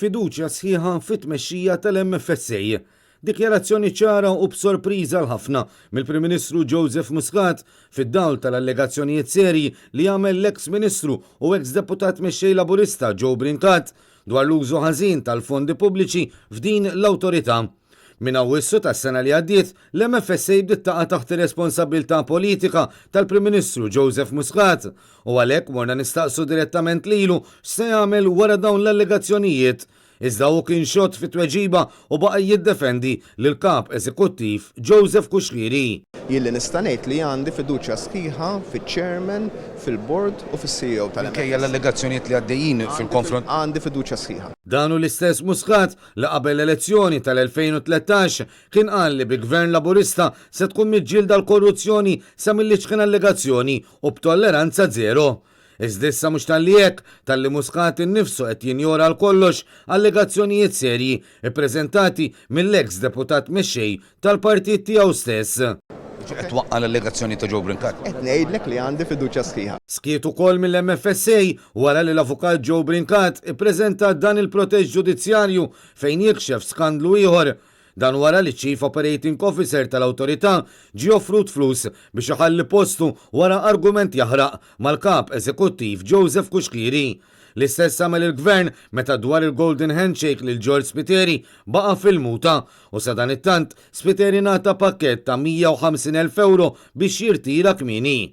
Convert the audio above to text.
fiduċja sħiħa fit-tmexxija tal-MFSA. Dikjarazzjoni ċara u b'sorpriża l-ħafna mill-Prim Ministru Joseph Muscat fid-dawl tal-allegazzjonijiet serji li għamel l-eks Ministru u eks-deputat mexxej Laburista Joe Brincat dwar l-użu ħażin tal-fondi pubbliċi f'din l-awtorità. Min Awwissu tas-sena li għaddiet, l-MFSA bdiet taqa' taħt ir-responsabbiltà politika tal-Prim Ministru Joseph Muscat u għalhekk morna nistaqsu direttament lilu x'se jagħmel wara dawn l-allegazzjonijiet. Iżda hu kien xogħol fit-tweġiba u baqa' jiddefendi lil kap eżekuttiv Joseph Kuxkiri. Jilli nista' ngħid li għandi fiduċja sħiħa fiċ-chairman, fil-board u fis-CEO tal-MFSA. Kejja l-allegazzjonijiet li għaddejjin fil-konfront. Għandi fiduċja sħiħa. Danu l-istess Muscat li qabel l-elezzjoni tal-2013 kien qal li bi-Gvern Laburista se tkun miġġielda l-korruzzjoni sa milli ċkien allegazzjoni u b'tolleranza zero. Iżdissa mhux tal-li hekk tal-li Muscat innifsu qed jinjora l kollox allegazzjonijiet serji ippreżentati mill-eks deputat mexxej tal-partit tiegħu stess. Qed waqqa l-allegazzjoni ta' Joe Brincat. Qed ngħidlek li għandi fiduċja sħiħa. Skiet ukoll mill-MFSA wara li l-avukat Joe Brincat ippreżenta dan il-protest ġudizzjarju fejn jikxef skandlu ieħor. Dan wara li Chief Operating Officer tal-awtorità ġie offrut flus biex iħalli postu wara argument jaħraq mal-kap eżekuttiv Joseph Kuxkiri. L-istess għamel il-Gvern meta dwar il-Golden Handshake lil George Spiteri baqa' fil-muta u sa dan it-tant Spiteri nata pakkett ta' 150,000 euro biex jirtira kmieni.